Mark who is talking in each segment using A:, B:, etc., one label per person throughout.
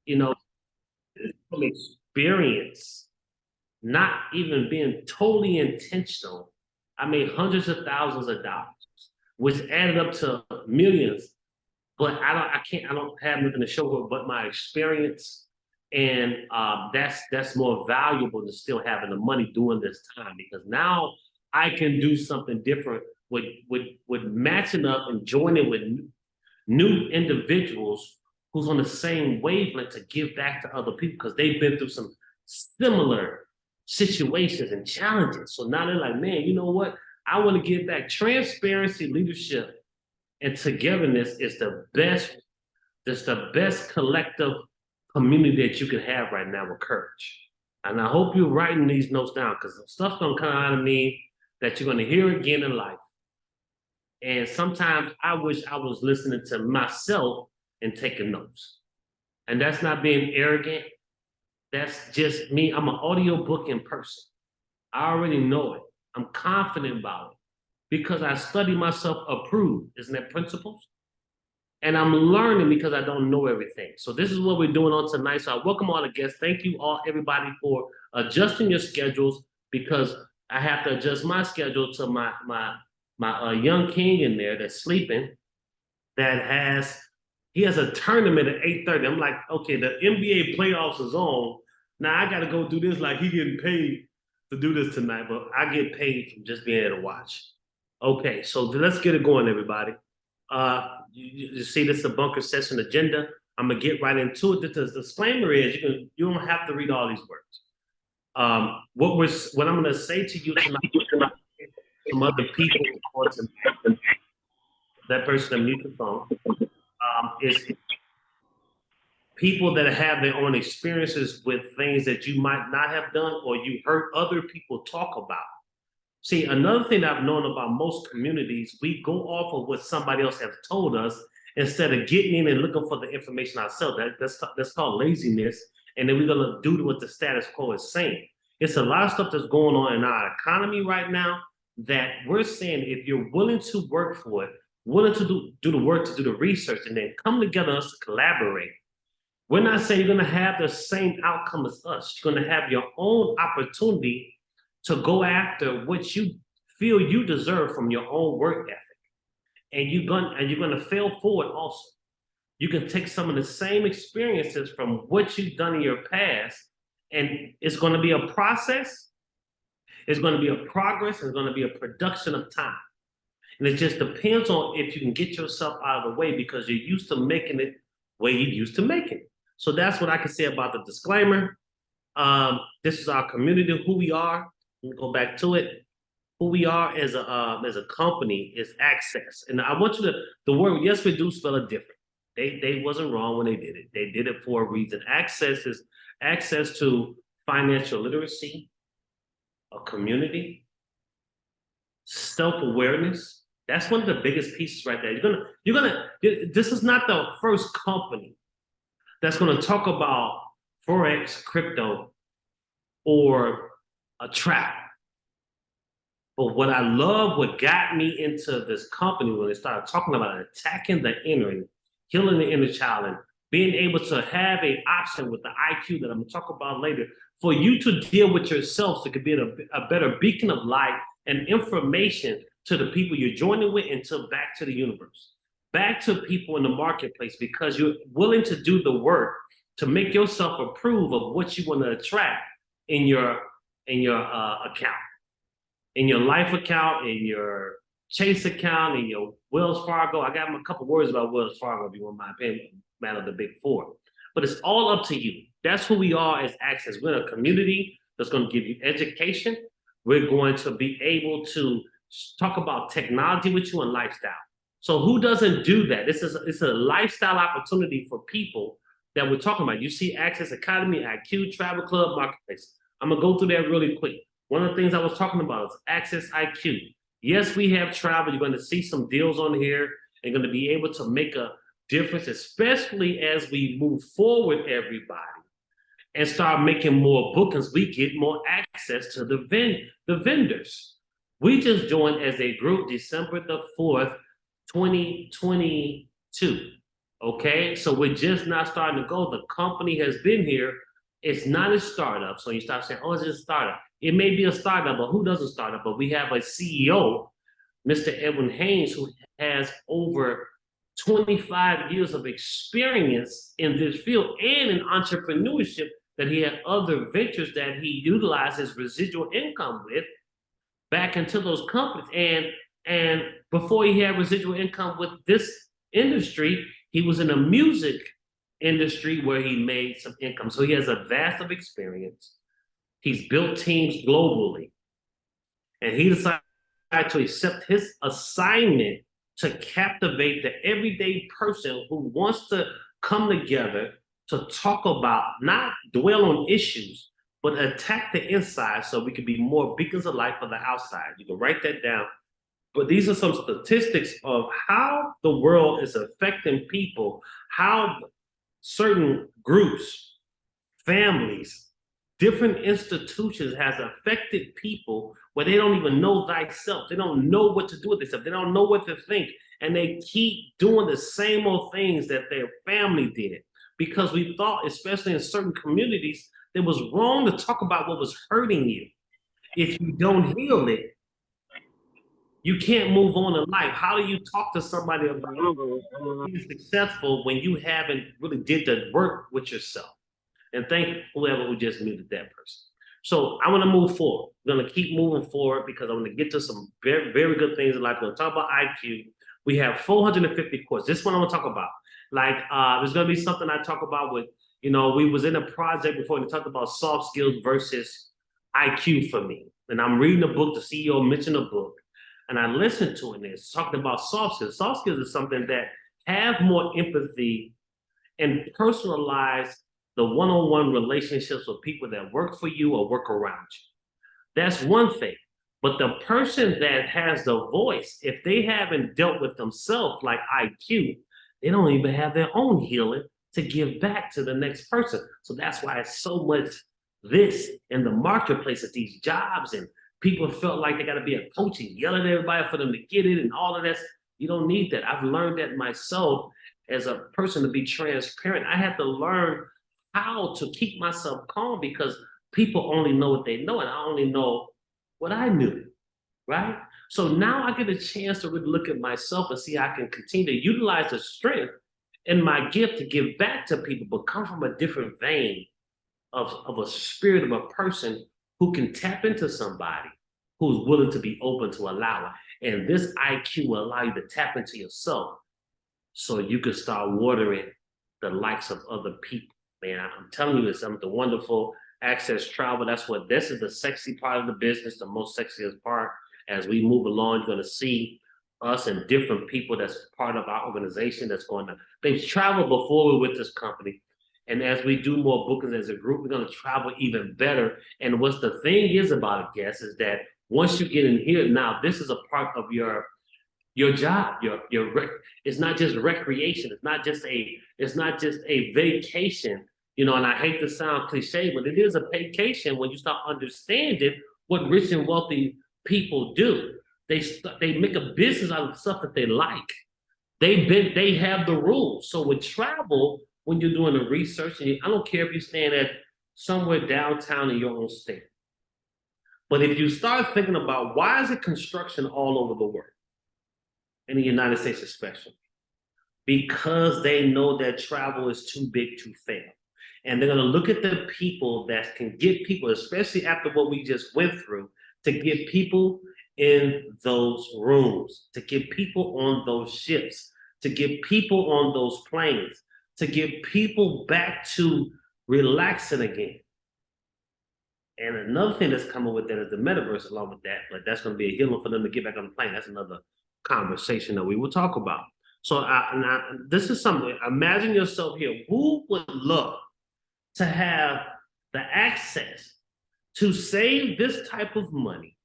A: You know, from experience, not even being totally intentional, I made hundreds of thousands of dollars, which added up to millions. But I don't have nothing to show for it but my experience, and that's more valuable than still having the money during this time because now I can do something different with matching up and joining with new individuals who's on the same wavelength to give back to other people because they've been through some similar situations and challenges. So now they're like, man, you know what? I want to give back. Transparency, leadership, and togetherness is the best. That's the best collective community that you can have right now with courage. And I hope you're writing these notes down because stuff's gonna come out of me that you're gonna hear again in life. And sometimes I wish I was listening to myself and taking notes. And that's not being arrogant. That's just me. I'm an audiobook in person. I already know it. I'm confident about it because I study myself approved. Isn't that principles? And I'm learning because I don't know everything. So this is what we're doing on tonight. So I welcome all the guests. Thank you all, everybody, for adjusting your schedules because I have to adjust my schedule to my young king in there that's sleeping that he has a tournament at 8:30. I'm like, okay, the NBA playoffs is on. Now I got to go do this like he getting paid to do this tonight, but I get paid from just being able to watch. Okay, so let's get it going, everybody. You see this is a bunker session agenda. I'm gonna get right into it. The disclaimer is you don't have to read all these words. What I'm gonna say to you tonight, some other people that person mute the phone is people that have their own experiences with things that you might not have done or you heard other people talk about. See, another thing I've known about most communities, we go off of what somebody else has told us instead of getting in and looking for the information ourselves. That's called laziness. And then we're going to do what the status quo is saying. It's a lot of stuff that's going on in our economy right now that we're saying if you're willing to work for it, willing to do the work, to do the research, and then come together us to collaborate. We're not saying you're going to have the same outcome as us. You're going to have your own opportunity to go after what you feel you deserve from your own work ethic. And you're gonna fail forward also. You can take some of the same experiences from what you've done in your past, and it's gonna be a process, it's gonna be a progress, it's gonna be a production of time. And it just depends on if you can get yourself out of the way because you're used to making it where you're used to making it. So that's what I can say about the disclaimer. This is our community, who we are. Let me go back to it. Who we are as a company is access. And I want you to the word yes we do spell it different. They wasn't wrong when they did it. They did it for a reason. Access is access to financial literacy, a community, self-awareness. That's one of the biggest pieces right there. This is not the first company that's gonna talk about Forex, crypto, or a trap. But what I love, what got me into this company when they started talking about attacking the inner, healing the inner child, and being able to have an option with the IQ that I'm gonna talk about later, for you to deal with yourself so it could be a better beacon of light and information to the people you're joining with until back to the universe, back to people in the marketplace, because you're willing to do the work to make yourself approve of what you want to attract in your account, in your life account, in your Chase account, in your Wells Fargo. I got a couple words about Wells Fargo if you want my opinion, man of the big four. But it's all up to you. That's who we are as Access. We're a community that's going to give you education. We're going to be able to talk about technology with you and lifestyle. So who doesn't do that? It's a lifestyle opportunity for people that we're talking about. You see Access Academy, IQ, Travel Club, Marketplace. I'm going to go through that really quick. One of the things I was talking about is Access IQ. Yes, we have travel. You're going to see some deals on here and going to be able to make a difference, especially as we move forward, everybody, and start making more bookings. We get more access to the vendors. We just joined as a group December the 4th, 2022. Okay, so we're just not starting to go. The company has been here. It's not a startup. So you start saying, oh, it's just a startup. It may be a startup, but who doesn't start up? But we have a CEO, Mr. Edwin Haynes, who has over 25 years of experience in this field and in entrepreneurship, that he had other ventures that he utilizes residual income with back into those companies. And before he had residual income with this industry, he was in a music industry where he made some income. So he has a vast of experience. He's built teams globally, and he decided to accept his assignment to captivate the everyday person who wants to come together to talk about, not dwell on issues, but attack the inside so we can be more beacons of light for the outside. You can write that down. But these are some statistics of how the world is affecting people, how certain groups, families, different institutions has affected people where they don't even know thyself. They don't know what to do with themselves. They don't know what to think. And they keep doing the same old things that their family did. Because we thought, especially in certain communities, it was wrong to talk about what was hurting you. If you don't heal it, you can't move on in life. How do you talk to somebody about being successful when you haven't really did the work with yourself? And thank whoever who just muted that person. So I want to move forward. We're going to keep moving forward because I want to get to some very, very good things in life. We're going to talk about IQ. We have 450 courses. This one I want to talk about. Like, there's going to be something I talk about with, we was in a project before and we talked about soft skills versus IQ for me. And I'm reading a book, the CEO mentioned a book, and I listened to it, and it's talking about soft skills. Soft skills is something that have more empathy and personalize the one-on-one relationships with people that work for you or work around you. That's one thing. But the person that has the voice, if they haven't dealt with themselves like IQ, they don't even have their own healing to give back to the next person. So that's why it's so much this in the marketplace at these jobs, and people felt like they got to be a coach and yell at everybody for them to get it and all of that. You don't need that. I've learned that myself as a person to be transparent. I had to learn how to keep myself calm because people only know what they know, and I only know what I knew, right? So now I get a chance to really look at myself and see how I can continue to utilize the strength and my gift to give back to people, but come from a different vein of a spirit of a person who can tap into somebody who's willing to be open to allow it. And this IQ will allow you to tap into yourself so you can start watering the likes of other people. Man, I'm telling you, it's something wonderful. Access travel, this is the sexy part of the business, the most sexiest part. As we move along, you're going to see us and different people that's part of our organization that's going to, they've traveled before we're with this company. And as we do more bookings as a group, we're going to travel even better. And what's the thing is about it, guess, is that once you get in here, now this is a part of your job, it's not just recreation. It's not just a vacation, and I hate to sound cliche, but it is a vacation when you start understanding what rich and wealthy people do. They make a business out of stuff that they like. They have the rules. So with travel, when you're doing the research, and I don't care if you're staying at somewhere downtown in your own state, but if you start thinking about why is it construction all over the world, in the United States especially, because they know that travel is too big to fail. And they're going to look at the people that can get people, especially after what we just went through, to get people in those rooms, to get people on those ships, to get people on those planes, to get people back to relaxing again. And another thing that's coming with that is the metaverse along with that, but that's going to be a healing for them to get back on the plane. That's another conversation that we will talk about. So this is something, imagine yourself here. Who would love to have the access to save this type of money,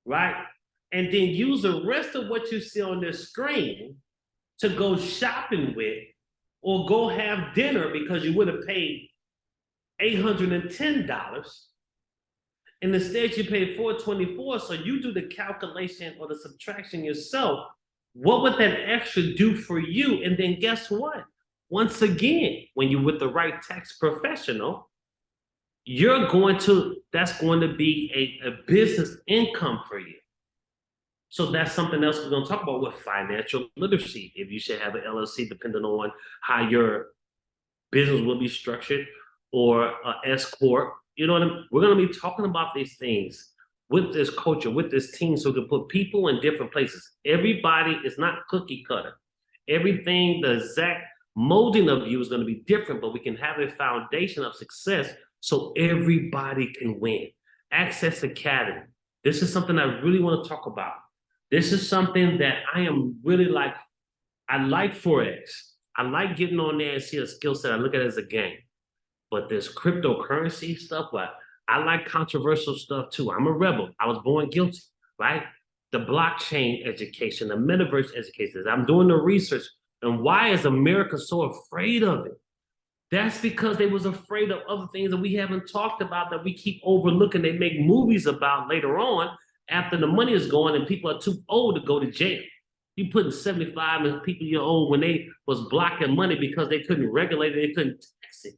A: right? And then use the rest of what you see on this screen to go shopping with or go have dinner because you would have paid $810. And instead you paid $424. So you do the calculation or the subtraction yourself. What would that extra do for you? And then guess what? Once again, when you're with the right tax professional, that's going to be a business income for you. So that's something else we're going to talk about with financial literacy. If you should have an LLC, depending on how your business will be structured, or S corp. You know what I mean? We're going to be talking about these things with this culture, with this team, so we can put people in different places. Everybody is not cookie cutter. Everything, the exact molding of you is going to be different, but we can have a foundation of success so everybody can win. Access Academy. This is something I really want to talk about. This is something that I am really like. I like Forex. I like getting on there and see a skill set. I look at it as a game. But this cryptocurrency stuff, but I like controversial stuff too. I'm a rebel. I was born guilty, right? The blockchain education, the metaverse education. I'm doing the research. And why is America so afraid of it? That's because they was afraid of other things that we haven't talked about, that we keep overlooking. They make movies about later on after the money is gone and people are too old to go to jail. You putting 75 and people year old when they was blocking money because they couldn't regulate it, they couldn't tax it.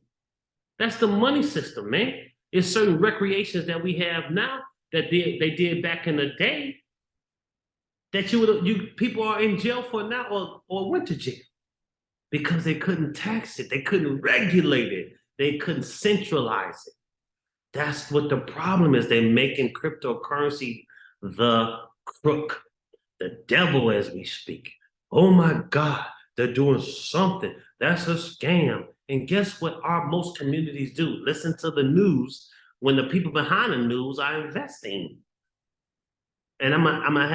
A: That's the money system, man. It's certain recreations that we have now that they did back in the day that people are in jail for now, or went to jail because they couldn't tax it, they couldn't regulate it, they couldn't centralize it. That's what the problem is. They're making cryptocurrency the crook, the devil as we speak. Oh my God, they're doing something. That's a scam. And guess what most communities do? Listen to the news when the people behind the news are investing. And I'm gonna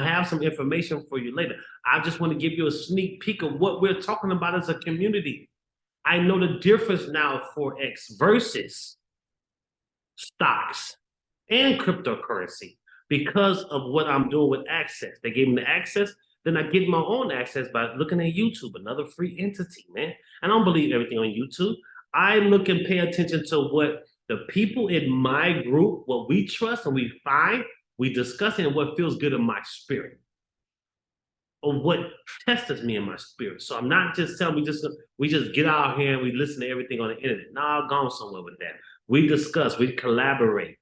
A: have some information for you later. I just want to give you a sneak peek of what we're talking about as a community. I know the difference now Forex versus stocks and cryptocurrency because of what I'm doing with Access. They gave me the access, then I get my own access by looking at YouTube, another free entity, man. I don't believe everything on YouTube. I look and pay attention to what the people in my group, what we trust and we find, we discuss it, and what feels good in my spirit, or what tests me in my spirit. So I'm not just telling we just get out here and we listen to everything on the internet. No, I've gone somewhere with that. We discuss, we collaborate,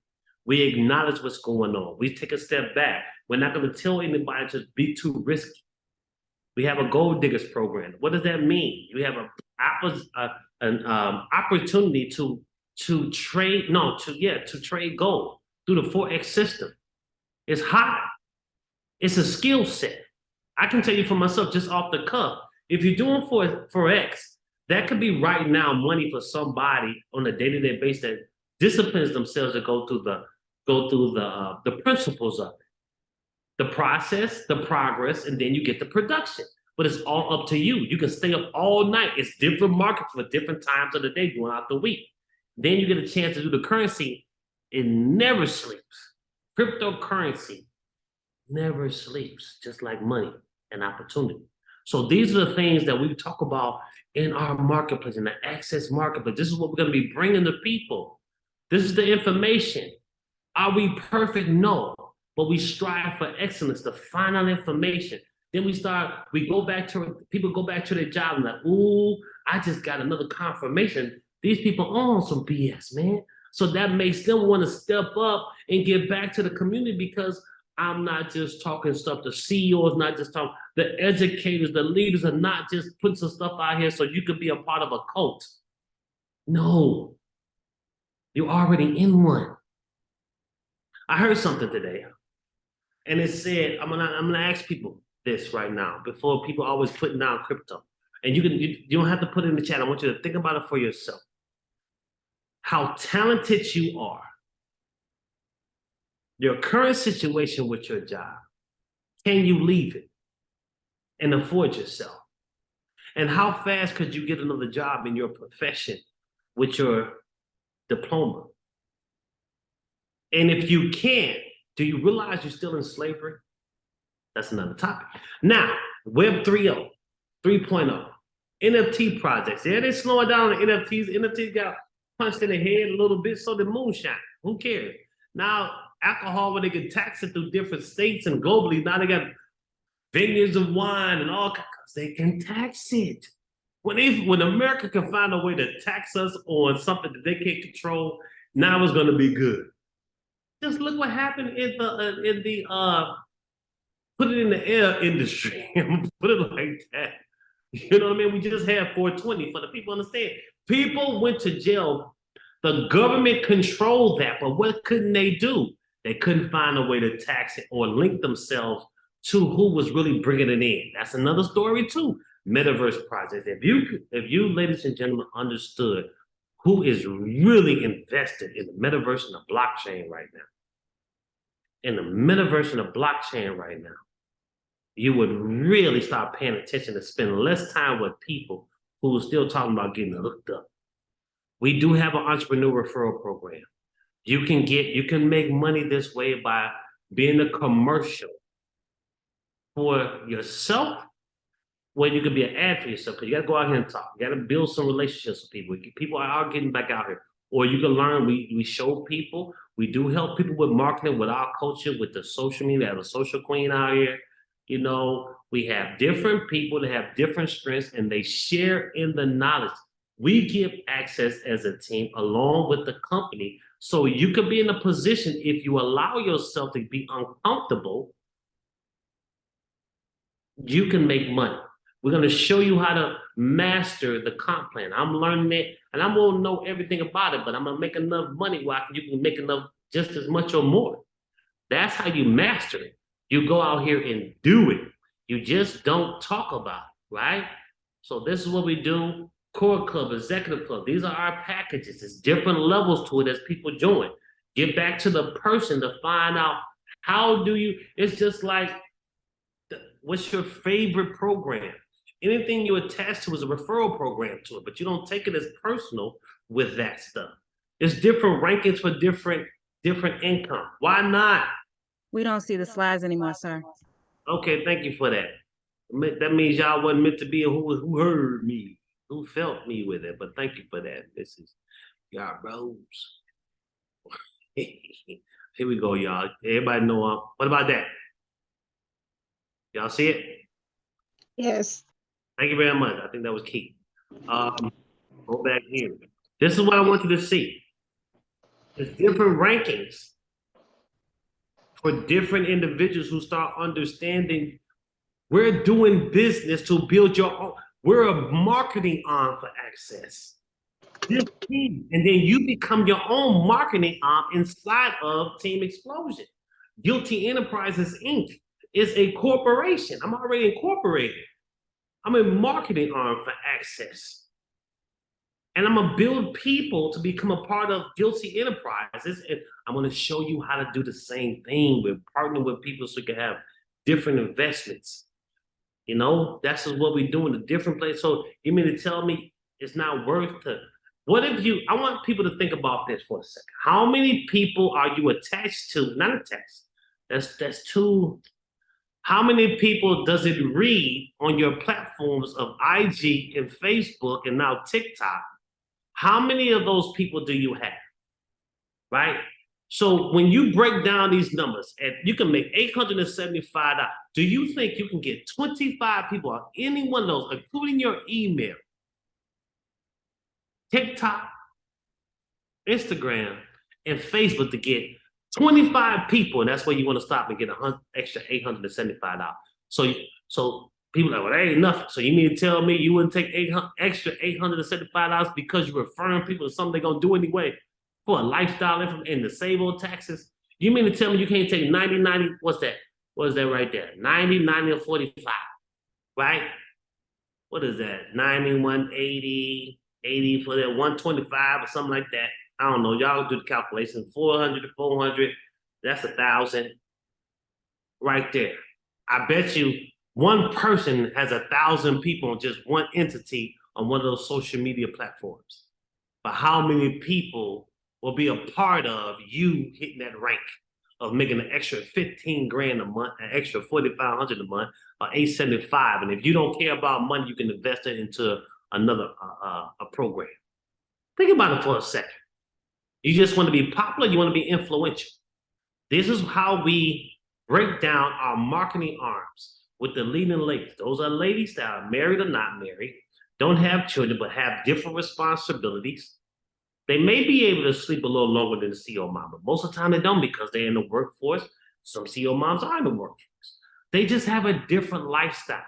A: we acknowledge what's going on. We take a step back. We're not going to tell anybody to be too risky. We have a gold diggers program. What does that mean? We have an opportunity to trade gold through the Forex system. It's hot. It's a skill set. I can tell you for myself, just off the cuff, if you're doing Forex, that could be right now money for somebody on a day-to-day basis that disciplines themselves to go through the principles of it, the process, the progress, and then you get the production. But it's all up to you. You can stay up all night. It's different markets for different times of the day throughout the week. Then you get a chance to do the currency. It never sleeps. Cryptocurrency never sleeps, just like money and opportunity. So these are the things that we talk about in our marketplace, in the Access marketplace. This is what we're going to be bringing to people. This is the information. Are we perfect? No. But we strive for excellence to find out information. Then people go back to their job and like, ooh, I just got another confirmation. These people own some BS, man. So that makes them want to step up and get back to the community, because I'm not just talking stuff. The CEOs not just talking. The educators, the leaders are not just putting some stuff out here so you could be a part of a cult. No, you're already in one. I heard something today, and it said, I'm gonna ask people this right now before people always putting down crypto. And you don't have to put it in the chat. I want you to think about it for yourself. How talented you are, your current situation with your job, can you leave it and afford yourself? And how fast could you get another job in your profession with your diploma? And if you can't, do you realize you're still in slavery? That's another topic. Now, Web 3.0, 3.0, NFT projects. Yeah, they're slowing down the NFTs. NFTs got punched in the head a little bit, so the moonshine. Who cares? Now, alcohol, where they can tax it through different states and globally, now they got vineyards of wine and all, because they can tax it. When America can find a way to tax us on something that they can't control, now it's going to be good. Just look what happened in the put it in the air industry. Put it like that. You know what I mean? We just had 420 for the people understand. People went to jail. The government controlled that, but what couldn't they do? They couldn't find a way to tax it or link themselves to who was really bringing it in. That's another story too. Metaverse projects. If you, ladies and gentlemen, understood who is really invested in the metaverse and the blockchain right now, in the metaverse and the blockchain right now, you would really start paying attention and spend less time with people who are still talking about getting hooked up. We do have an entrepreneur referral program. You can make money this way by being a commercial for yourself, where you could be an ad for yourself, because you got to go out here and talk. You got to build some relationships with people. People are getting back out here. Or you can learn, we show people, we do help people with marketing, with our culture, with the social media. We have a social queen out here. You know, we have different people that have different strengths and they share in the knowledge. We give access as a team along with the company. So you could be in a position, if you allow yourself to be uncomfortable, you can make money. We're going to show you how to master the comp plan. I'm learning it, and I won't know everything about it, but I'm going to make enough money where you can make enough just as much or more. That's how you master it. You go out here and do it. You just don't talk about it, right? So this is what we do. Core Club, Executive Club. These are our packages. There's different levels to it as people join. Get back to the person to find out how do you, it's just like, what's your favorite program? Anything you attach to is a referral program to it, but you don't take it as personal with that stuff. There's different rankings for different income. Why not?
B: We don't see the slides anymore, sir.
A: Okay, thank you for that. That means y'all wasn't meant to be who heard me, who felt me with it, but thank you for that. This is y'all bros. Here we go, y'all. Everybody know what about that? Y'all see it?
C: Yes.
A: Thank you very much. I think that was key. Go back here. This is what I want you to see. There's different rankings for different individuals who start understanding we're doing business to build your own. We're a marketing arm for Access. And then you become your own marketing arm inside of Team Explosion. Guilty Enterprises, Inc. is a corporation. I'm already incorporated. I'm a marketing arm for Access. And I'm gonna build people to become a part of Guilty Enterprises. And I'm gonna show you how to do the same thing. We're partnering with people so you can have different investments. You know, that's just what we do in a different place. So you mean to tell me it's not worth to, what if you, I want people to think about this for a second. How many people are you attached to? Not attached, that's too, how many people does it read on your platforms of IG and Facebook and now TikTok? How many of those people do you have, right? So when you break down these numbers, and you can make $875, do you think you can get 25 people on any one of those, including your email, TikTok, Instagram, and Facebook, to get 25 people, and that's where you want to stop and get extra $875. So people are like, well, that ain't nothing. So you mean to tell me you wouldn't take extra $875 because you're referring people to something they're gonna do anyway for a lifestyle and to save on taxes? You mean to tell me you can't take 90, what's that? What's that right there? 90, or 45, right? What is that? 90, 180, 80 for that 125 or something like that. I don't know. Y'all do the calculation. 400 to 400, that's 1,000 right there. I bet you one person has 1,000 people on just one entity on one of those social media platforms. But how many people will be a part of you hitting that rank of making an extra 15 grand a month, an extra 4,500 a month, or 875? And if you don't care about money, you can invest it into another a program. Think about it for a second. You just want to be popular, you want to be influential. This is how we break down our marketing arms. with the leading ladies. Those are ladies that are married or not married, don't have children, but have different responsibilities. They may be able to sleep a little longer than the CEO mom, but most of the time they don't because they're in the workforce. Some CEO moms are in the workforce. They just have a different lifestyle,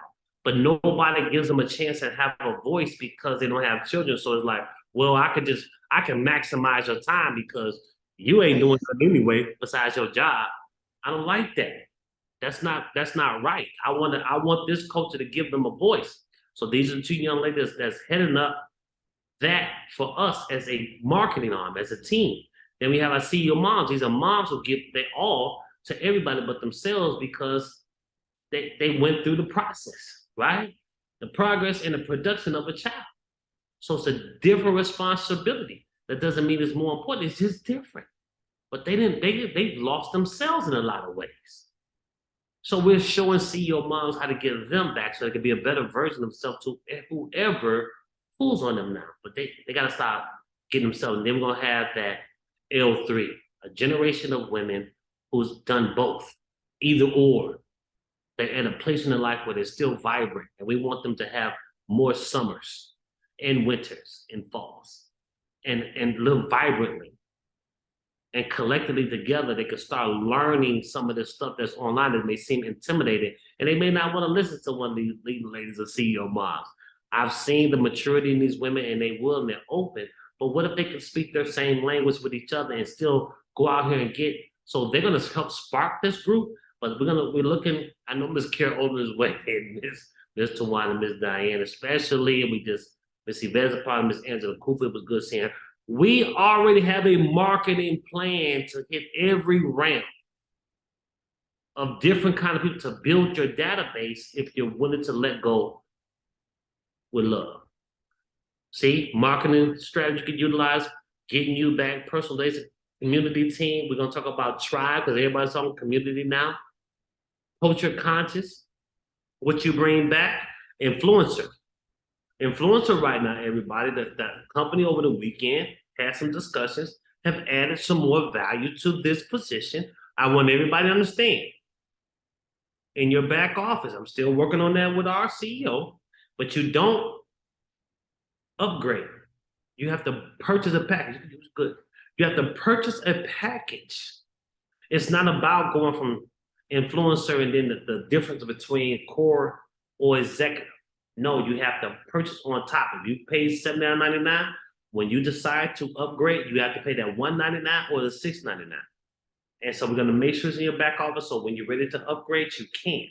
A: but nobody gives them a chance to have a voice because they don't have children. So it's like, well, I can maximize your time because you ain't doing something anyway besides your job. I don't like that. That's not right. I want this culture to give them a voice. So these are two young ladies that's heading up that for us as a marketing arm, as a team. Then we have our CEO moms. These are moms who give their all to everybody but themselves because they went through the process, right? The progress and the production of a child. So it's a different responsibility. That doesn't mean it's more important. It's just different. But they've lost themselves in a lot of ways. So we're showing CEO moms how to get them back so they can be a better version of themselves to whoever pulls on them now. But they got to stop getting themselves. And then we're going to have that L3, a generation of women who's done both, either or. They're in a place in their life where they're still vibrant. And we want them to have more summers and winters and falls and live vibrantly. And collectively together, they can start learning some of this stuff that's online that may seem intimidating. And they may not want to listen to one of these leading ladies or CEO moms. I've seen the maturity in these women and they will and they're open. But what if they can speak their same language with each other and still go out here and get, so they're going to help spark this group. But we're looking, I know Ms. Carol Older is way and Ms. Tawana, Ms. Diane, especially, and Ms. Yvette part, Ms. Angela Cooper, it was good seeing her. We already have a marketing plan to hit every ramp of different kind of people to build your database if you're willing to let go with love. See, marketing strategy you can utilize, getting you back, personalization, community team. We're going to talk about tribe because everybody's talking community now. Culture conscious, what you bring back, influencer. Influencer right now, everybody, that company over the weekend had some discussions, have added some more value to this position. I want everybody to understand. In your back office, I'm still working on that with our CEO, but you don't upgrade. You have to purchase a package. It was good. You have to purchase a package. It's not about going from influencer and then the difference between core or executive. No, you have to purchase on top. If you pay $79.99, when you decide to upgrade, you have to pay that $199 or the $699. And so we're going to make sure it's in your back office so when you're ready to upgrade, you can.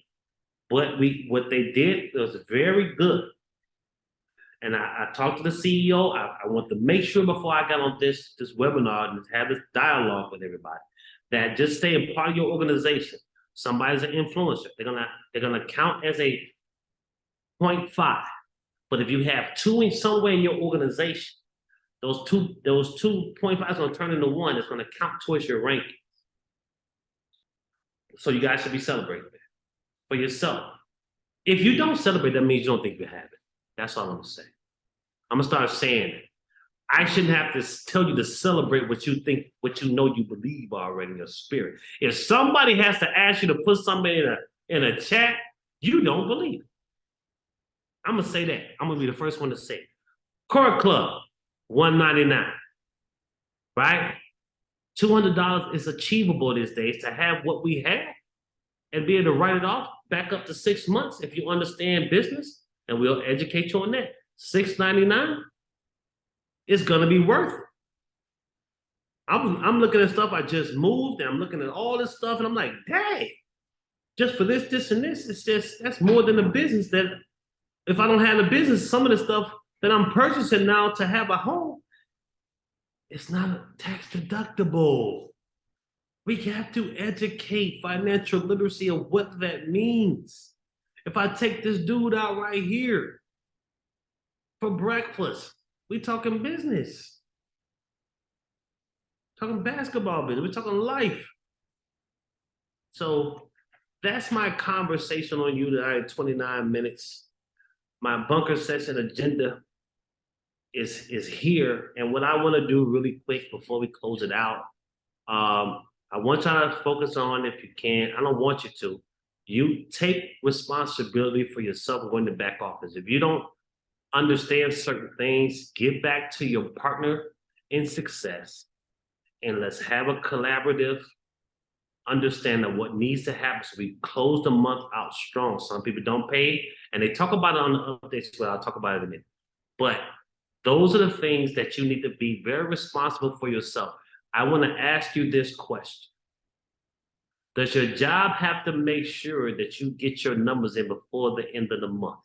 A: But what they did was very good. And I talked to the CEO. I want to make sure before I got on this webinar and have this dialogue with everybody that just stay a part of your organization. Somebody's an influencer. They're gonna count as a 0.5. But if you have two in some way in your organization, those two 0.5s gonna turn into one. It's gonna count towards your ranking. So you guys should be celebrating it for yourself. If you don't celebrate, that means you don't think you have it. That's all I'm gonna say. I'm gonna start saying it. I shouldn't have to tell you to celebrate what you think, what you know you believe already in your spirit. If somebody has to ask you to put something in a chat, you don't believe it. I'm gonna say that. I'm gonna be the first one to say it. Core Club, $199, right? $200 is achievable these days to have what we have and be able to write it off back up to 6 months if you understand business, and we'll educate you on that. $699 is gonna be worth it. I'm looking at stuff I just moved, and I'm looking at all this stuff, and I'm like, dang, just for this, and this, it's just, that's more than the business that, if I don't have the business, some of the stuff that I'm purchasing now to have a home, it's not tax deductible. We have to educate financial literacy of what that means. If I take this dude out right here for breakfast, we talking business. Talking basketball business, we're talking life. So that's my conversation on you tonight, 29 minutes. My bunker session agenda is here. And what I want to do really quick before we close it out, I want y'all to focus on, if you can, I don't want you to, You take responsibility for yourself going to back office. If you don't understand certain things, get back to your partner in success and let's have a collaborative understand of what needs to happen so we close the month out strong. Some people don't pay, and they talk about it on the updates. Well, I'll talk about it in a minute. But those are the things that you need to be very responsible for yourself. I want to ask you this question. Does your job have to make sure that you get your numbers in before the end of the month?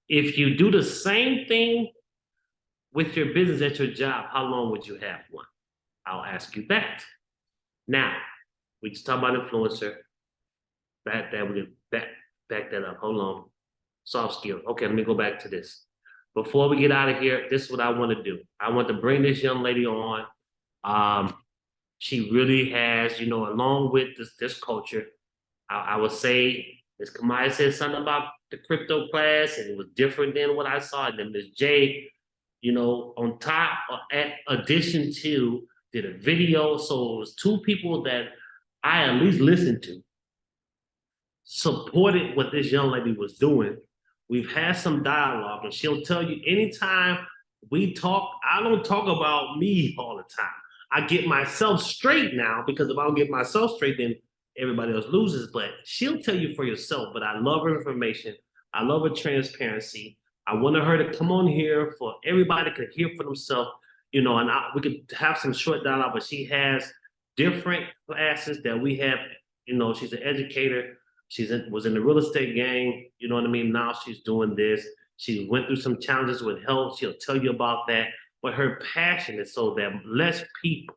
A: If you do the same thing with your business at your job, how long would you have one? I'll ask you that. Now, we just talked about influencer. Back that up. Hold on. Soft skill. Okay, let me go back to this. Before we get out of here, this is what I want to do. I want to bring this young lady on. She really has, you know, along with this culture, I would say, Ms. Kamaya said something about the crypto class, and it was different than what I saw. And then Ms. J, you know, on top, at addition to, did a video. So it was two people that I at least listened to, supported what this young lady was doing. We've had some dialogue, and she'll tell you anytime we talk, I don't talk about me all the time. I get myself straight now, because if I don't get myself straight, then everybody else loses. But she'll tell you for yourself. But I love her information. I love her transparency. I wanted her to come on here for everybody to hear for themselves, you know, and we could have some short dialogue, but she has different classes that we have. You know, she's an educator. Was in the real estate game, you know what I mean? Now she's doing this. She went through some challenges with health. She'll tell you about that. But her passion is so that less people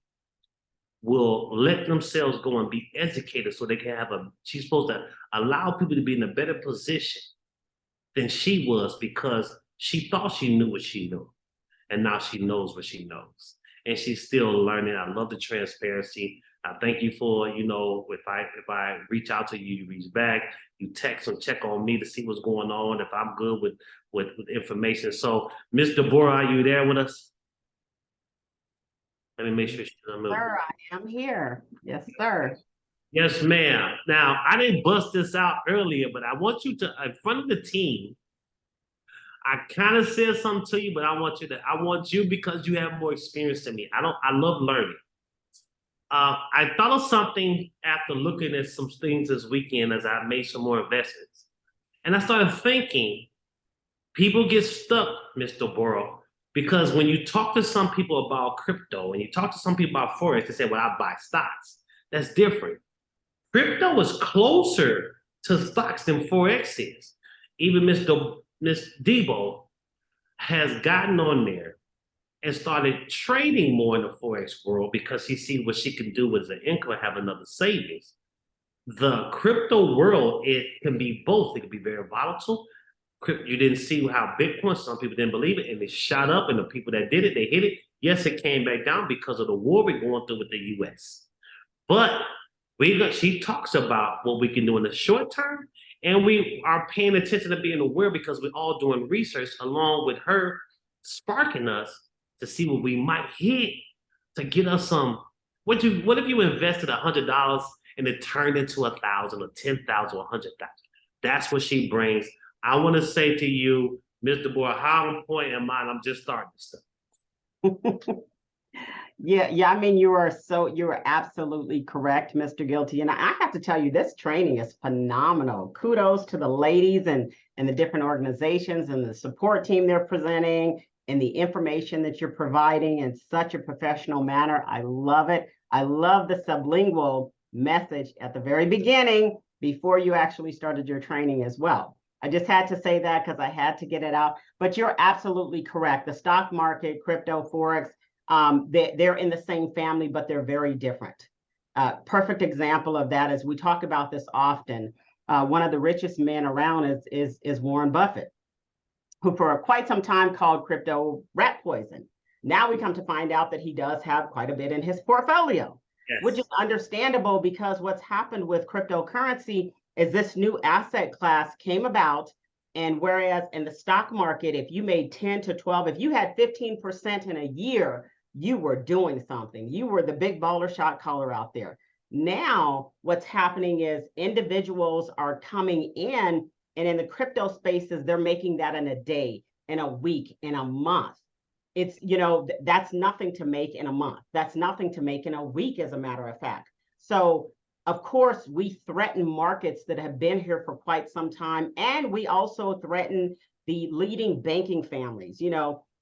A: will let themselves go and be educated so they can have she's supposed to allow people to be in a better position than she was, because she thought she knew what she knew. And now she knows what she knows. And she's still learning. I love the transparency. I thank you for, you know, if I reach out to you, you reach back, you text and check on me to see what's going on, if I'm good with information. So, Ms. Deborah, are you there with us? Let me make sure she's unmuted.
D: Sir, I am here. Yes, sir.
A: Yes, ma'am. Now, I didn't bust this out earlier, but I want you to, in front of the team, I kind of said something to you, but I want you because you have more experience than me. I love learning. I thought of something after looking at some things this weekend as I made some more investments. And I started thinking, people get stuck, Mr. Borough, because when you talk to some people about crypto and you talk to some people about Forex, they say, well, I buy stocks. That's different. Crypto is closer to stocks than Forex is. Even Ms. Debo has gotten on there and started trading more in the Forex world because she sees what she can do with her income and have another savings. The crypto world, it can be both. It can be very volatile. You didn't see how Bitcoin, some people didn't believe it, and it shot up, and the people that did it, they hit it. Yes, it came back down because of the war we're going through with the US. But she talks about what we can do in the short term, and we are paying attention to being aware because we're all doing research along with her sparking us to see what we might hit to get us some. What if you invested $100 and it turned into 1,000 or 10,000 or 100,000? That's what she brings. I want to say to you, Mr. Boy, how important am I? I'm just starting stuff.
D: Yeah. I mean, you are absolutely correct, Mr. Guilty. And I have to tell you, this training is phenomenal. Kudos to the ladies and the different organizations and the support team they're presenting and the information that you're providing in such a professional manner. I love it. I love the sublingual message at the very beginning before you actually started your training as well. I just had to say that because I had to get it out. But you're absolutely correct. The stock market, crypto, Forex, they're in the same family, but they're very different. Perfect example of that is we talk about this often. One of the richest men around is Warren Buffett, who for quite some time called crypto rat poison. Now we come to find out that he does have quite a bit in his portfolio, yes, which is understandable because what's happened with cryptocurrency is this new asset class came about. And whereas in the stock market, if you made 10 to 12, if you had 15% in a year, you were doing something. You were the big baller shot caller out there. Now, what's happening is individuals are coming in, and in the crypto spaces, they're making that in a day, in a week, in a month. It's, that's nothing to make in a month. That's nothing to make in a week, as a matter of fact. So, of course, we threaten markets that have been here for quite some time, and we also threaten the leading banking families.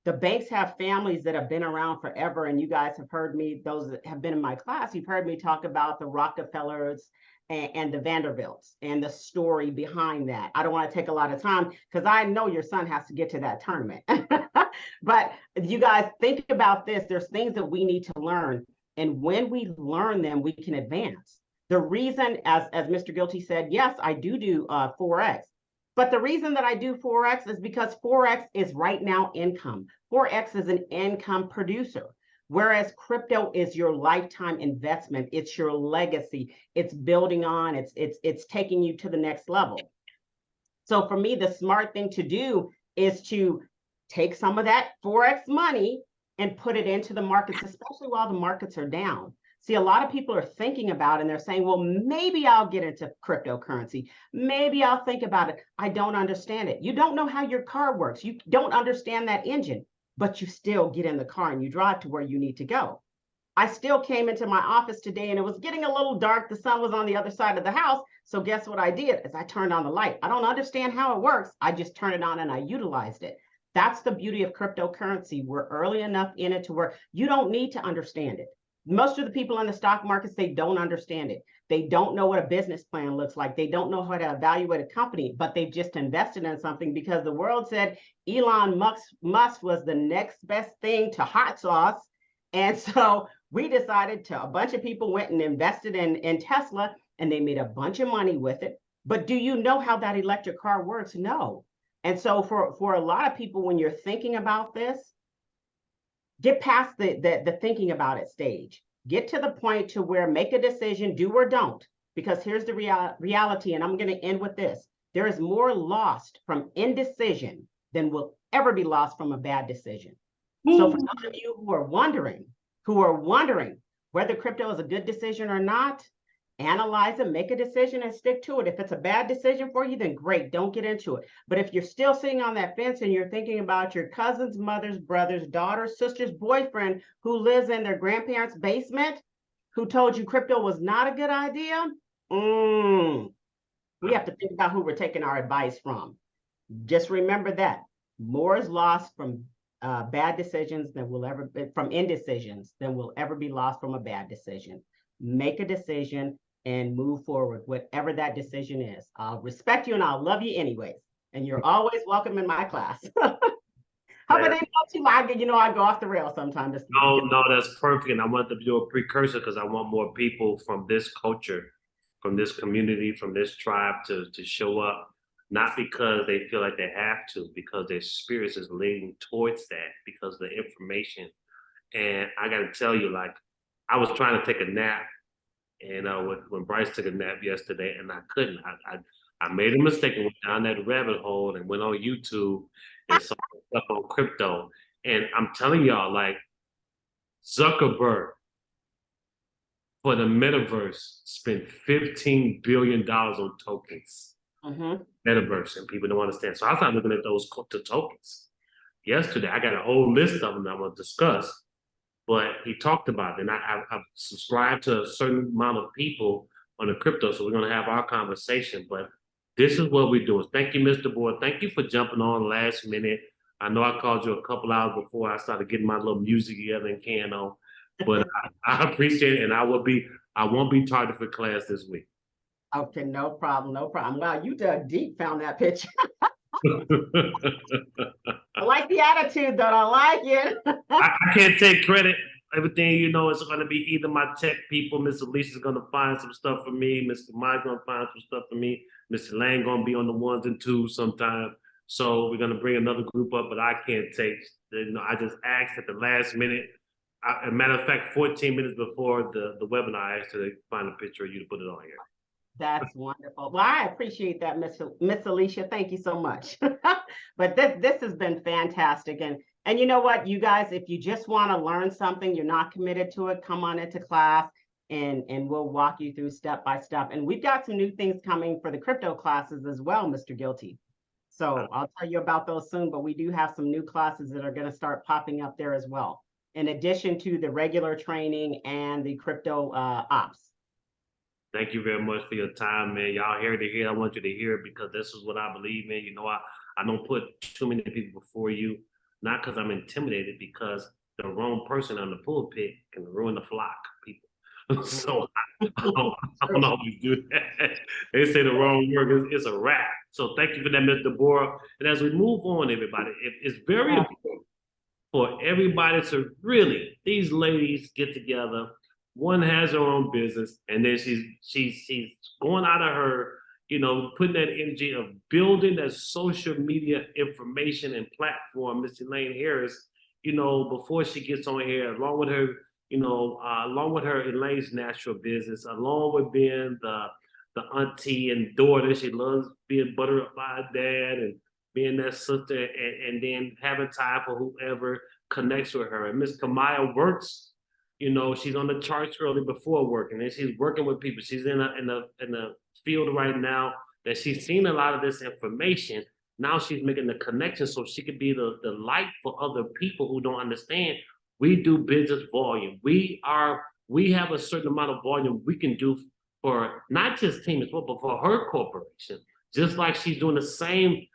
D: The banks have families that have been around forever, and you guys have heard me, those that have been in my class, you've heard me talk about the Rockefellers and the Vanderbilts and the story behind that. I don't want to take a lot of time because I know your son has to get to that tournament. But you guys think about this, there's things that we need to learn. And when we learn them, we can advance. The reason, as Mr. Guilty said, yes, I do Forex. But the reason that I do Forex is because Forex is right now income. Forex is an income producer, whereas crypto is your lifetime investment. It's your legacy. It's building on. It's taking you to the next level. So for me, the smart thing to do is to take some of that Forex money and put it into the markets, especially while the markets are down. See, a lot of people are thinking about it and they're saying, well, maybe I'll get into cryptocurrency. Maybe I'll think about it. I don't understand it. You don't know how your car works. You don't understand that engine, but you still get in the car and you drive to where you need to go. I still came into my office today and it was getting a little dark. The sun was on the other side of the house. So guess what I did is I turned on the light. I don't understand how it works. I just turned it on and I utilized it. That's the beauty of cryptocurrency. We're early enough in it to where you don't need to understand it. Most of the people in the stock markets, they don't understand it. They don't know what a business plan looks like. They don't know how to evaluate a company, but they've just invested in something because the world said Elon Musk was the next best thing to hot sauce. And so we decided a bunch of people went and invested in Tesla and they made a bunch of money with it. But do you know how that electric car works? No. And so for a lot of people, when you're thinking about this, get past the thinking about it stage. Get to the point to where make a decision, do or don't, because here's the reality, and I'm going to end with this. There is more lost from indecision than will ever be lost from a bad decision. So for those of you who are wondering whether crypto is a good decision or not, analyze it, make a decision and stick to it. If it's a bad decision for you, then great, don't get into it. But if you're still sitting on that fence and you're thinking about your cousin's mother's brother's daughter's sister's boyfriend who lives in their grandparents' basement, who told you crypto was not a good idea, we have to think about who we're taking our advice from. Just remember that more is lost from bad decisions than will ever be from indecisions than will ever be lost from a bad decision. Make a decision and move forward, whatever that decision is. I'll respect you and I'll love you anyways. And you're always welcome in my class. How about I go off the rail sometimes.
A: No, that's perfect. And I want to do a precursor because I want more people from this culture, from this community, from this tribe to show up, not because they feel like they have to, because their spirits is leaning towards that because of the information. And I got to tell you, like, I was trying to take a nap, and when Bryce took a nap yesterday, and I couldn't. I made a mistake and went down that rabbit hole and went on YouTube and saw stuff on crypto. And I'm telling y'all, like, Zuckerberg for the metaverse spent $15 billion on tokens. Metaverse, and people don't understand. So I started looking at those tokens yesterday. I got a whole list of them that I'm going to discuss. But he talked about it, and I've subscribed to a certain amount of people on the crypto, so we're going to have our conversation. But this is what we're doing. Thank you, Mr. Boyd. Thank you for jumping on last minute. I know I called you a couple hours before I started getting my little music together and can on, but I appreciate it, and I won't be targeted for class this week.
D: Okay, no problem. Wow, you dug deep, found that picture. I like the attitude, though. I like it.
A: I can't take credit. Everything, it's going to be either my tech people, Miss Alicia's going to find some stuff for me, Mr. Mike's going to find some stuff for me, Mr. Lang going to be on the ones and twos sometime. So we're going to bring another group up, but I can't take, I just asked at the last minute. As a matter of fact, 14 minutes before the webinar, I asked her to find a picture of you to put it on here.
D: That's wonderful. Well, I appreciate that, Miss Alicia. Thank you so much. But this has been fantastic. And you know what, you guys, if you just want to learn something, you're not committed to it, come on into class. and we'll walk you through step by step. And we've got some new things coming for the crypto classes as well, Mr. Guilty. So I'll tell you about those soon, but we do have some new classes that are going to start popping up there as well, in addition to the regular training and the crypto ops.
A: Thank you very much for your time, man. Y'all heard it here. I want you to hear it because this is what I believe in. You know, I don't put too many people before you, not because I'm intimidated, because the wrong person on the pulpit can ruin the flock, people. So I don't always do that. They say the wrong word, it's a wrap. So thank you for that, Mr. Bora. And as we move on, everybody, it's very important for everybody to really, these ladies get together. One has her own business, and then she's going out of her, you know, putting that energy of building that social media information and platform. Miss Elaine Harris, you know, before she gets on here, along with her, you know, along with her Elaine's natural business, along with being the auntie and daughter, she loves being buttered up by her dad and being that sister, and then having time for whoever connects with her. And Miss Kamaya works. You know, she's on the charts early before working, and she's working with people. She's in the field right now that she's seen a lot of this information. Now she's making the connection so she could be the light for other people who don't understand. We do business volume. We have a certain amount of volume we can do for not just Team as well, but for her corporation. Just like she's doing the same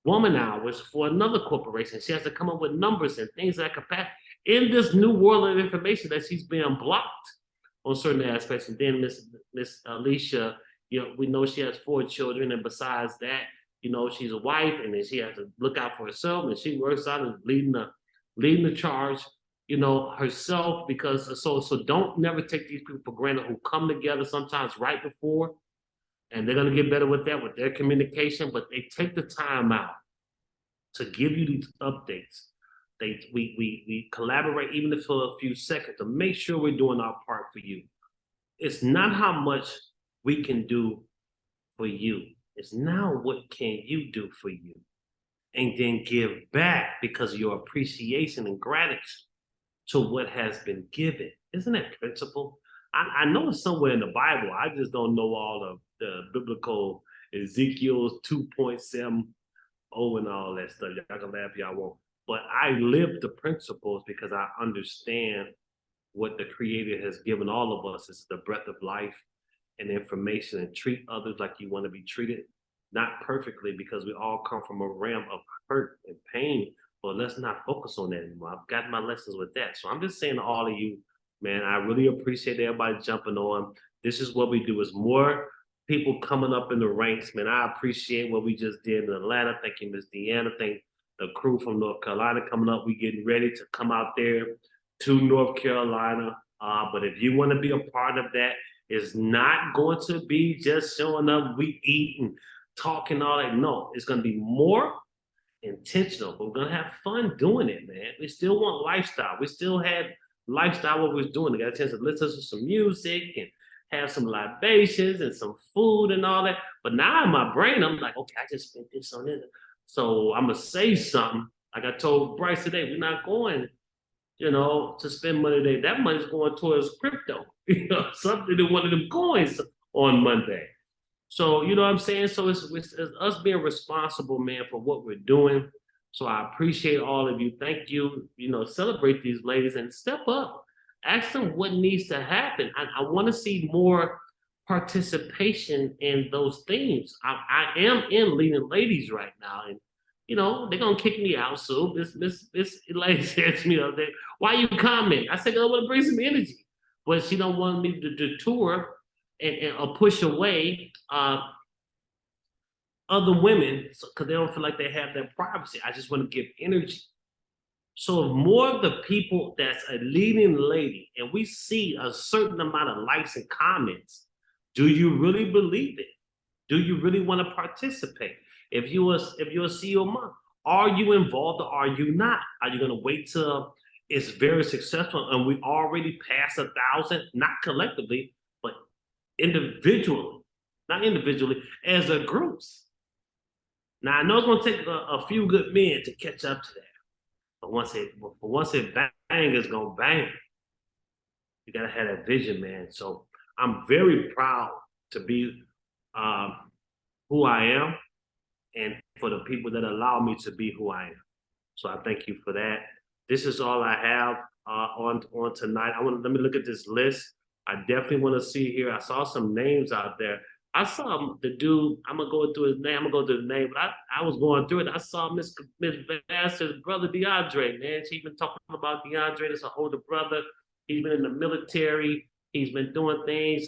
A: woman hours for another corporation. She has to come up with numbers and things that capacity. In this new world of information that she's being blocked on certain aspects. And then Miss Alicia, you know, we know she has 4 children, and besides that, you know, she's a wife, and then she has to look out for herself, and she works out and leading the charge, you know, herself, because so don't never take these people for granted who come together sometimes right before, and they're gonna get better with that, with their communication, but they take the time out to give you these updates. We collaborate even if for a few seconds to make sure we're doing our part for you. It's not how much we can do for you. It's now what can you do for you, and then give back because of your appreciation and gratitude to what has been given. Isn't that principle? I know it's somewhere in the Bible. I just don't know all of the biblical Ezekiel's 2.7 and all that stuff. Y'all can laugh if y'all want. But I live the principles because I understand what the Creator has given all of us is the breath of life and information, and treat others like you want to be treated. Not perfectly, because we all come from a realm of hurt and pain, but let's not focus on that anymore. I've got my lessons with that. So I'm just saying to all of you, man, I really appreciate everybody jumping on. This is what we do, is more people coming up in the ranks, man. I appreciate what we just did in Atlanta. Thank you, Miss Deanna. Thank the crew from North Carolina coming up. We getting ready to come out there to North Carolina. But if you want to be a part of that, it's not going to be just showing up, we eat and talking all that. No, it's going to be more intentional. But we're going to have fun doing it, man. We still want lifestyle. We still had lifestyle what we was doing. We got a chance to listen to some music and have some libations and some food and all that. But now in my brain, I'm like, okay, I just spent this on it. So I'm going to say something. Like I told Bryce today, we're not going, you know, to spend money today. That money's going towards crypto, you know, something in one of them coins on Monday. So, you know what I'm saying? So it's us being responsible, man, for what we're doing. So I appreciate all of you. Thank you. You know, celebrate these ladies and step up. Ask them what needs to happen. I want to see more participation in those themes. I am in Leading Ladies right now, and you know they're gonna kick me out. So Miss lady said to me the other day, "Why you comment?" I said, "I want to bring some energy," but she don't want me to detour and push away other women because they don't feel like they have that privacy. I just want to give energy. So if more of the people that's a leading lady, and we see a certain amount of likes and comments, do you really believe it? Do you really want to participate? If you're a CEO mom, are you involved or are you not? Are you going to wait till it's very successful and we already passed 1,000, not collectively, but individually, not individually, as a groups? Now I know it's going to take a few good men to catch up to that. But once it bang, it's gonna bang. You gotta have that vision, man. So I'm very proud to be who I am, and for the people that allow me to be who I am. So I thank you for that. This is all I have on tonight. Let me look at this list. I definitely want to see here. I saw some names out there. I saw the dude. I'm gonna go through his name. I'm gonna go through the name, but I was going through it. I saw Miss Vassar's brother DeAndre. Man, she's been talking about DeAndre. That's an older brother. He's been in the military. He's been doing things.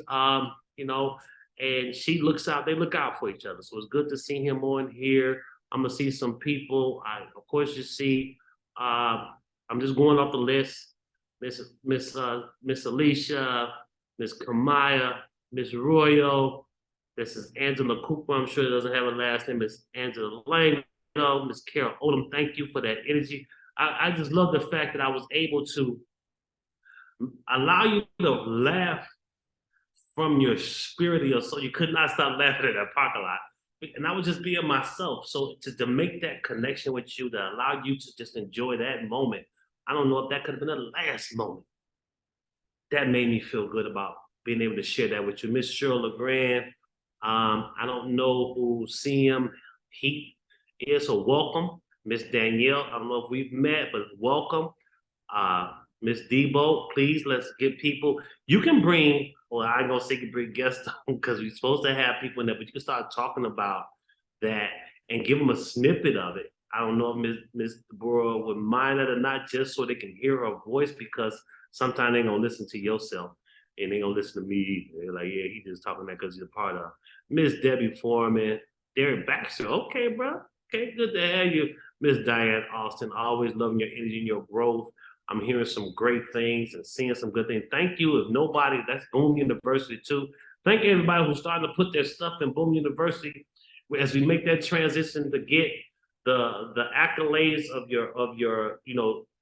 A: You know, and she looks out. They look out for each other. So it's good to see him on here. I'm gonna see some people. Of course, you see. I'm just going off the list. Miss Alicia, Miss Kamaya, Miss Royal. This is Angela Cooper. I'm sure it doesn't have a last name. Miss Angela Lang. Miss Carol Odom. Thank you for that energy. I just love the fact that I was able to allow you to laugh from your spirit of your soul. You could not stop laughing at that parking lot. And I was just being myself. So to make that connection with you, to allow you to just enjoy that moment, I don't know if that could have been the last moment. That made me feel good about being able to share that with you. Miss Cheryl LeGrand, I don't know who CM Heat is, so welcome. Miss Danielle, I don't know if we've met, but welcome. Miss Debo, please, let's get people. You can bring, well, I ain't gonna say you can bring guests on because we're supposed to have people in there, but you can start talking about that and give them a snippet of it. I don't know if Miss Deborah would mind it or not, just so they can hear her voice, because sometimes they're gonna listen to yourself and they're gonna listen to me. They're like, yeah, he just talking that because he's a part of. Miss Debbie Foreman, Derek Baxter, okay, bro. Okay, good to have you. Miss Diane Austin, always loving your energy and your growth. I'm hearing some great things and seeing some good things. Thank you. If nobody, that's Boom University too. Thank everybody who's starting to put their stuff in Boom University as we make that transition to get the accolades of your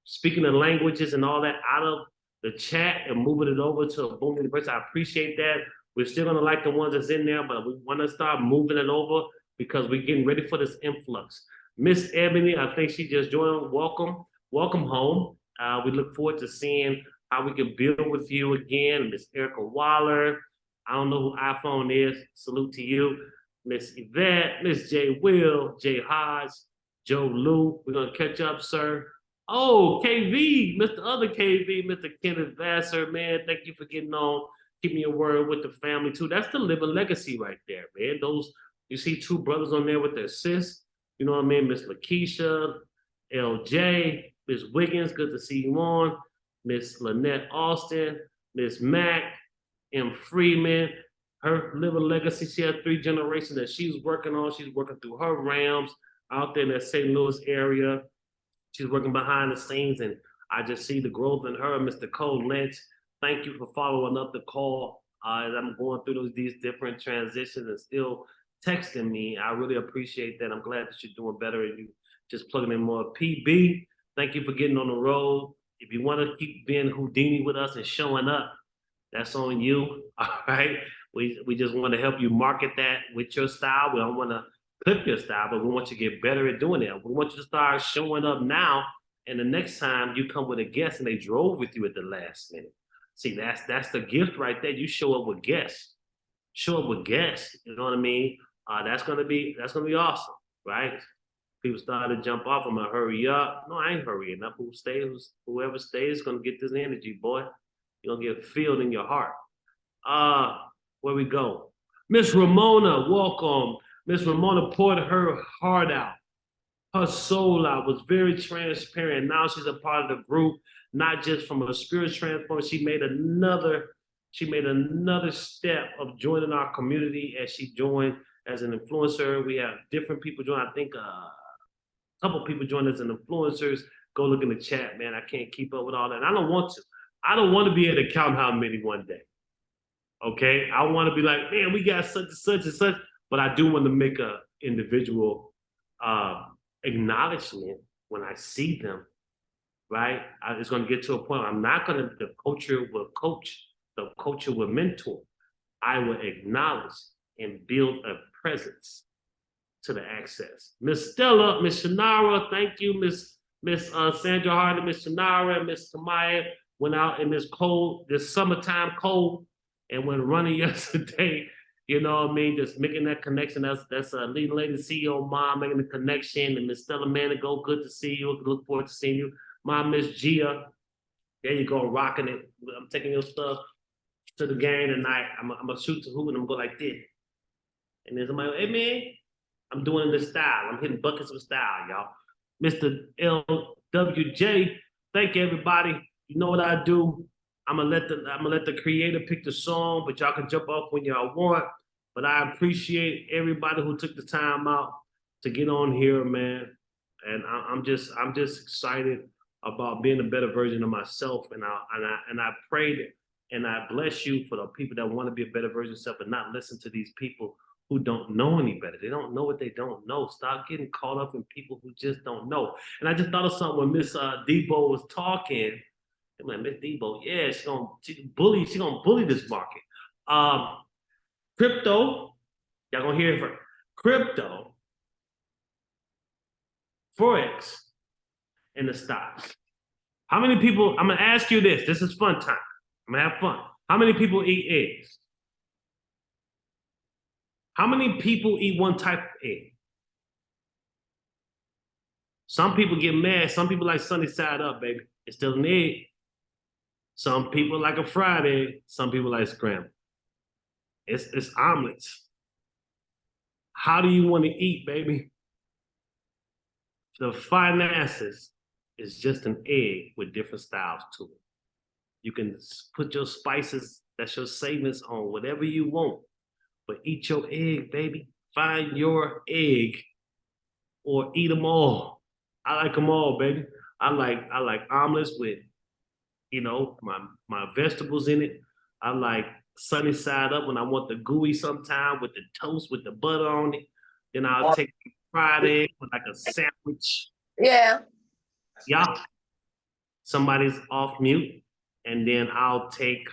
A: speaking the languages and all that out of the chat and moving it over to Boom University. I appreciate that. We're still gonna like the ones that's in there, but we want to start moving it over because we're getting ready for this influx. Miss Ebony, I think she just joined. Welcome home. We look forward to seeing how we can build with you again. Miss Erica Waller, I don't know who iPhone is. Salute to you. Miss Yvette, Miss J. Will, J. Hodge, Joe Lou. We're gonna catch up, sir. Oh, KV, Mr. Other KV, Mr. Kenneth Vassar, man. Thank you for getting on, keeping your word with the family too. That's the living legacy right there, man. Those, you see two brothers on there with their sis. You know what I mean? Miss Lakeisha, LJ, Miss Wiggins, good to see you on. Miss Lynette Austin, Miss Mac, M. Freeman, her living legacy. She has 3 generations that she's working on. She's working through her realms out there in that St. Louis area. She's working behind the scenes, and I just see the growth in her. Mr. Cole Lynch, thank you for following up the call as I'm going through these different transitions and still texting me. I really appreciate that. I'm glad that you're doing better and you just plugging in more. PB, thank you for getting on the road. If you want to keep being Houdini with us and showing up, that's on you. All right. We just want to help you market that with your style. We don't want to clip your style, but we want you to get better at doing that. We want you to start showing up now, and the next time you come with a guest and they drove with you at the last minute. See, that's the gift right there. You show up with guests. Show up with guests. You know what I mean? That's gonna be awesome, right? People start to jump off. I'm gonna hurry up. No, I ain't hurrying up. Whoever stays is gonna get this energy, boy. You're gonna get filled in your heart. Where we go? Miss Ramona, welcome. Miss Ramona poured her heart out, her soul out, was very transparent. Now she's a part of the group, not just from a spirit transform. She made another step of joining our community as she joined as an influencer. We have different people join. I think a couple people joined as an influencers. Go look in the chat, man. I can't keep up with all that. And I don't want to. I don't want to be able to count how many one day. Okay, I want to be like, man, we got such and such and such, but I do want to make a individual acknowledgement when I see them, right? It's going to get to a point where I'm not going to, the culture will coach, the culture will mentor. I will acknowledge and build a presence to the access. Miss Stella, Miss Shanara, thank you, Miss Sandra Hardy, Miss Shanara, Miss Kamaya. went out in this summertime cold, and went running yesterday. You know what I mean? Just making that connection. That's leading lady CEO mom making the connection. And Miss Stella Manigo, good to see you. Look forward to seeing you. Mom, Miss Gia, there you go, rocking it. I'm taking your stuff to the game tonight. I'm gonna shoot the hoop and I'm gonna go like this. And then somebody, hey man, I'm doing it in style. I'm hitting buckets of style, y'all. Mr. LWJ, thank you everybody. You know what I do. I'm gonna let the creator pick the song, but y'all can jump off when y'all want. But I appreciate everybody who took the time out to get on here, man. And I'm just excited about being a better version of myself. And I pray that, and I bless you for the people that want to be a better version of self and not listen to these people who don't know any better. They don't know what they don't know. Stop getting caught up in people who just don't know. And I just thought of something when Miss Debo was talking. I'm like, Miss Debo, yeah, she's gonna bully this market. Crypto, y'all gonna hear it for crypto, Forex, and the stocks. How many people, I'm gonna ask you this. This is fun time. I'm gonna have fun. How many people eat eggs? How many people eat one type of egg? Some people get mad. Some people like sunny side up, baby. It's still an egg. Some people like a fried egg. Some people like scrambled. It's omelets. How do you want to eat, baby? The finances is just an egg with different styles to it. You can put your spices, that's your savings on whatever you want, but eat your egg, baby. Find your egg or eat them all. I like them all, baby. I like omelets with, you know, my vegetables in it. I like sunny side up when I want the gooey sometime with the toast with the butter on it. Then I'll take fried egg with like a sandwich.
E: Yeah.
A: Yeah. Somebody's off mute. And then I'll take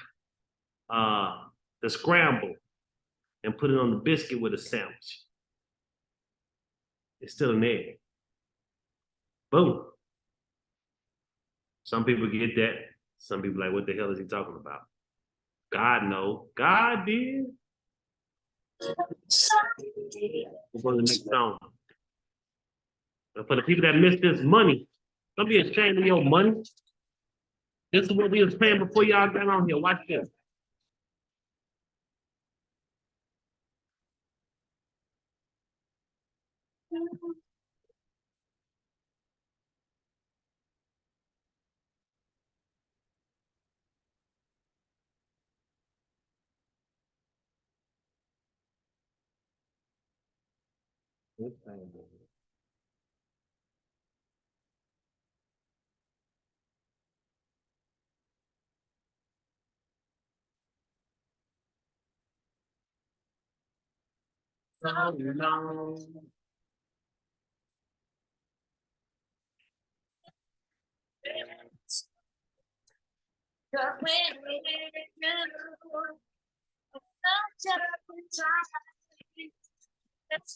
A: the scramble and put it on the biscuit with a sandwich. It's still an egg. Boom. Some people get that. Some people like, what the hell is he talking about? God knows. God did. We're going to the next song. And for the people that missed this money, don't be ashamed of your money. This is what we was paying before y'all got on here. Watch this. So long.
E: Cause when we do, it's such a good time. Let's